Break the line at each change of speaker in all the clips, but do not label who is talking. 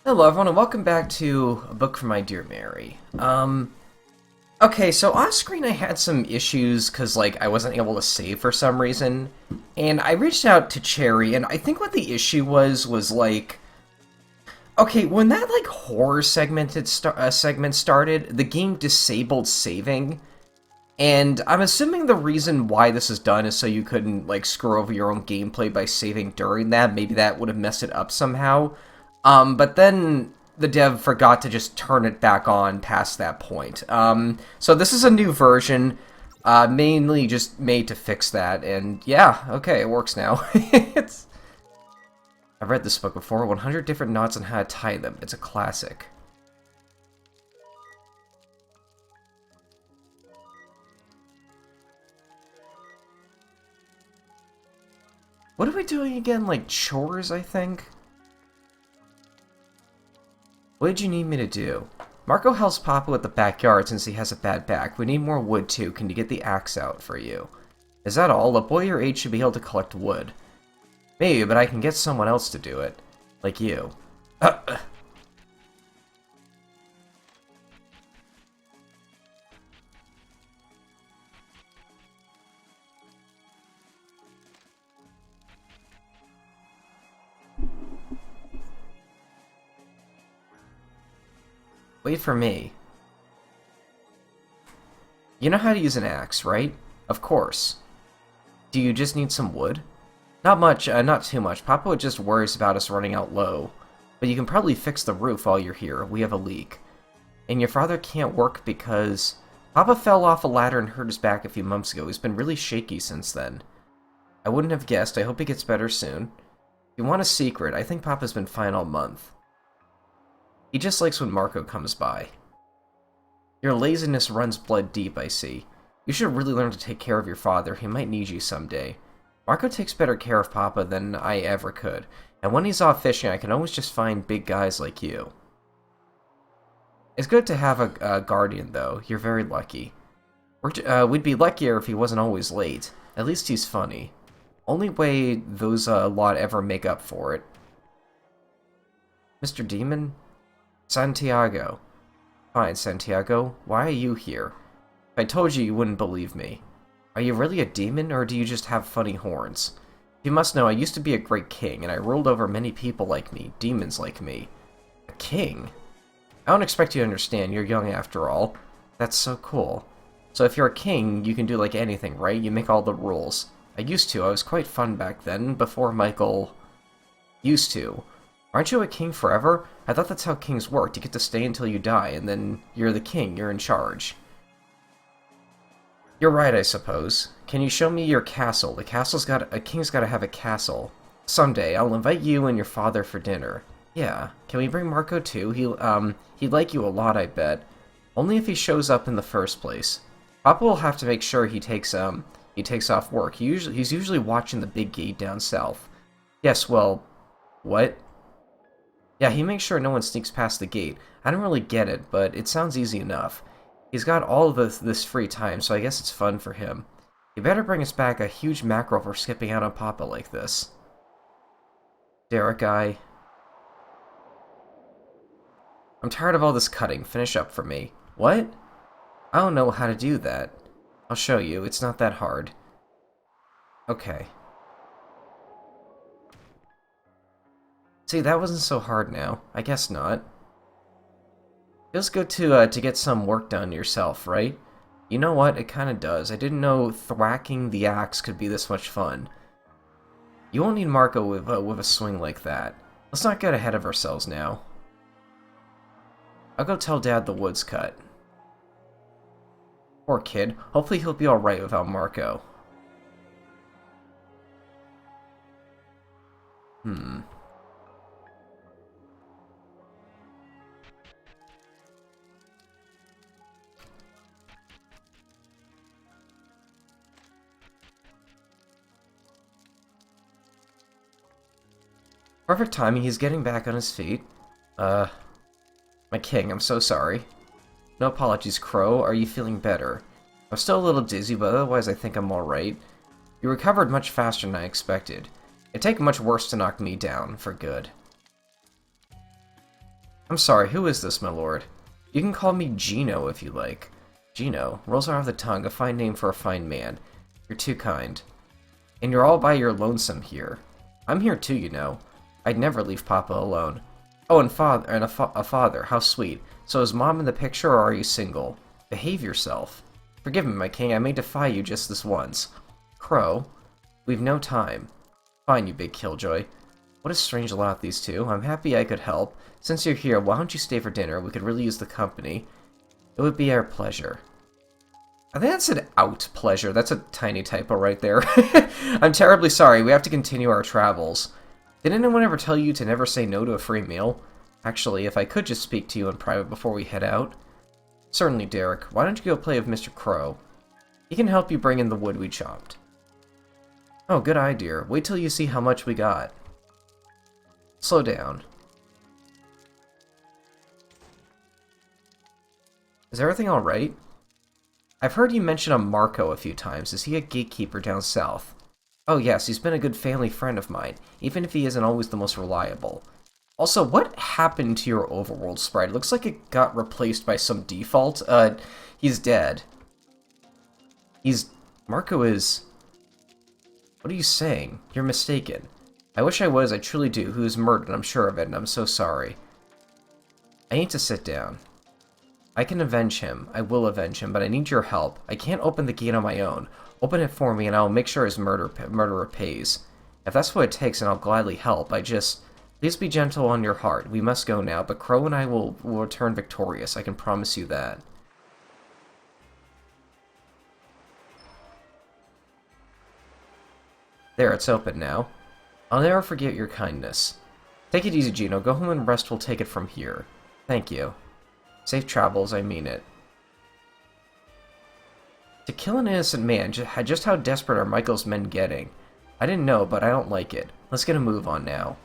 Hello everyone and welcome back to A Book for My Dear Mary. Okay, so off screen I had some issues because, I wasn't able to save for some reason, and I reached out to Cherry, and I think what the issue was, okay, when that, horror segment started, the game disabled saving, and I'm assuming the reason why this is done is so you couldn't, screw over your own gameplay by saving during that. Maybe that would have messed it up somehow. But then the dev forgot to just turn it back on past that point. So this is a new version, mainly just made to fix that, and yeah, okay, it works now. I've read this book before, 100 different knots on how to tie them. It's a classic. What are we doing again? Chores, I think? What did you need me to do? Marco helps Papa with the backyard since he has a bad back. We need more wood too. Can you get the axe out for you? Is that all? A boy your age should be able to collect wood. Maybe, but I can get someone else to do it. Like you. Wait for me. You know how to use an axe, right? Of course. Do you just need some wood? Not much, not too much. Papa just worries about us running out low. But you can probably fix the roof while you're here. We have a leak. And your father can't work because Papa fell off a ladder and hurt his back a few months ago. He's been really shaky since then. I wouldn't have guessed. I hope he gets better soon. If you want a secret, I think Papa's been fine all month. He just likes when Marco comes by. Your laziness runs blood deep, I see. You should really learn to take care of your father. He might need you someday. Marco takes better care of Papa than I ever could, and when he's off fishing, I can always just find big guys like you. It's good to have a guardian, though. You're very lucky. We'd be luckier if he wasn't always late. At least he's funny. Only way those lot ever make up for it. Mr. Demon? Santiago. Fine, Santiago. Why are you here? If I told you, you wouldn't believe me. Are you really a demon, or do you just have funny horns? You must know, I used to be a great king, and I ruled over many people like me, demons like me. A king? I don't expect you to understand, you're young after all. That's so cool. So if you're a king, you can do anything, right? You make all the rules. I used to, I was quite fun back then, before Michael... used to. Aren't you a king forever? I thought that's how kings worked. You get to stay until you die, and then you're the king, you're in charge. You're right, I suppose. Can you show me your castle? A king's gotta have a castle. Someday, I'll invite you and your father for dinner. Yeah. Can we bring Marco too? He'd like you a lot, I bet. Only if he shows up in the first place. Papa will have to make sure he takes off work. He's usually watching the big gate down south. Yes, well... What? Yeah, he makes sure no one sneaks past the gate. I don't really get it, but it sounds easy enough. He's got all of this free time, so I guess it's fun for him. He better bring us back a huge mackerel for skipping out on Papa like this. Derek guy. I'm tired of all this cutting. Finish up for me. What? I don't know how to do that. I'll show you. It's not that hard. Okay. See, that wasn't so hard now. I guess not. Feels good to get some work done yourself, right? You know what? It kinda does. I didn't know thwacking the axe could be this much fun. You won't need Marco with a swing like that. Let's not get ahead of ourselves now. I'll go tell Dad the wood's cut. Poor kid. Hopefully he'll be alright without Marco. Perfect timing, he's getting back on his feet. My king, I'm so sorry. No apologies, Crow. Are you feeling better? I'm still a little dizzy, but otherwise I think I'm alright. You recovered much faster than I expected. It'd take much worse to knock me down, for good. I'm sorry, who is this, my lord? You can call me Gino if you like. Gino, rolls off the tongue, a fine name for a fine man. You're too kind. And you're all by your lonesome here. I'm here too, you know. I'd never leave Papa alone. Oh, and a father, how sweet. So is Mom in the picture, or are you single? Behave yourself. Forgive me, my king, I may defy you just this once. Crow, we've no time. Fine, you big killjoy. What a strange lot, these two. I'm happy I could help. Since you're here, why don't you stay for dinner? We could really use the company. It would be our pleasure. I think that said out pleasure. That's a tiny typo right there. I'm terribly sorry. We have to continue our travels. Did anyone ever tell you to never say no to a free meal? Actually, if I could just speak to you in private before we head out. Certainly, Derek. Why don't you go play with Mr. Crow? He can help you bring in the wood we chopped. Oh, good idea. Wait till you see how much we got. Slow down. Is everything alright? I've heard you mention a Marco a few times. Is he a gatekeeper down south? Oh yes, he's been a good family friend of mine, even if he isn't always the most reliable. Also, what happened to your overworld sprite? It looks like it got replaced by some default. He's dead. Marco is... What are you saying? You're mistaken. I wish I was, I truly do. He was murdered, I'm sure of it, and I'm so sorry. I need to sit down. I can avenge him. I will avenge him, but I need your help. I can't open the gate on my own. Open it for me, and I'll make sure his murderer pays. If that's what it takes, then I'll gladly help. Please be gentle on your heart. We must go now, but Crow and I will return victorious. I can promise you that. There, it's open now. I'll never forget your kindness. Take it easy, Gino. Go home and rest. We'll take it from here. Thank you. Safe travels, I mean it. To kill an innocent man, just how desperate are Michael's men getting? I didn't know, but I don't like it. Let's get a move on now.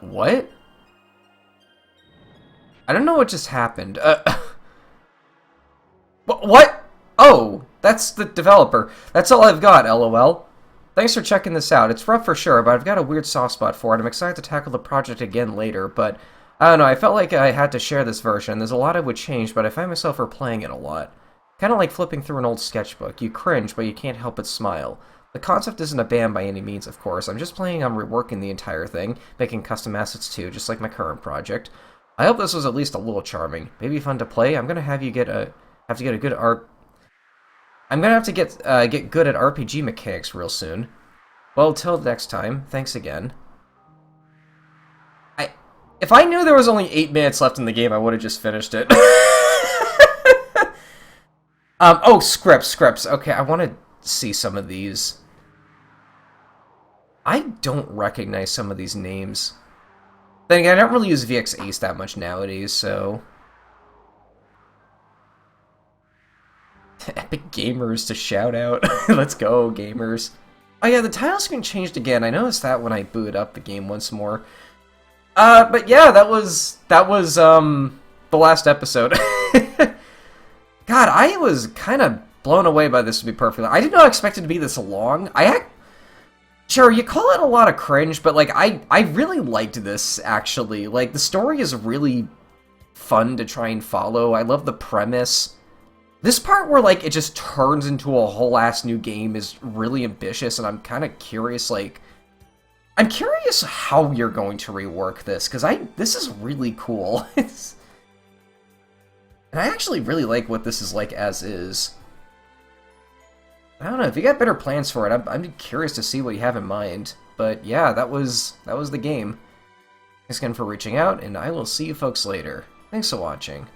What? I don't know what just happened. What? Oh, that's the developer. That's all I've got, LOL. Thanks for checking this out. It's rough for sure, but I've got a weird soft spot for it. I'm excited to tackle the project again later, but I don't know, I felt like I had to share this version. There's a lot I would change, but I find myself replaying it a lot. Kind of like flipping through an old sketchbook. You cringe, but you can't help but smile. The concept isn't a ban by any means, of course. I'm just planning on reworking the entire thing, making custom assets too, just like my current project. I hope this was at least a little charming. Maybe fun to play. I'm gonna have to get a good art. I'm gonna have to get good at RPG mechanics real soon. Well, till next time. Thanks again. If I knew there was only 8 minutes left in the game, I would have just finished it. Oh, scripts. Okay, I want to see some of these. I don't recognize some of these names. Then again, I don't really use VX Ace that much nowadays, so... Epic Gamers to shout out. Let's go, gamers. Oh yeah, the title screen changed again. I noticed that when I booted up the game once more. But yeah, that was the last episode. God, I was kind of blown away by this, to be perfectly honest. I did not expect it to be this long. Sure, you call it a lot of cringe, but, like, I really liked this, actually. Like, the story is really fun to try and follow. I love the premise. This part where, like, it just turns into a whole-ass new game is really ambitious, and I'm kind of curious, like... I'm curious how you're going to rework this, because this is really cool. And I actually really like what this is like as is. I don't know, if you got better plans for it, I'm curious to see what you have in mind. But yeah, that was the game. Thanks again for reaching out, and I will see you folks later. Thanks for watching.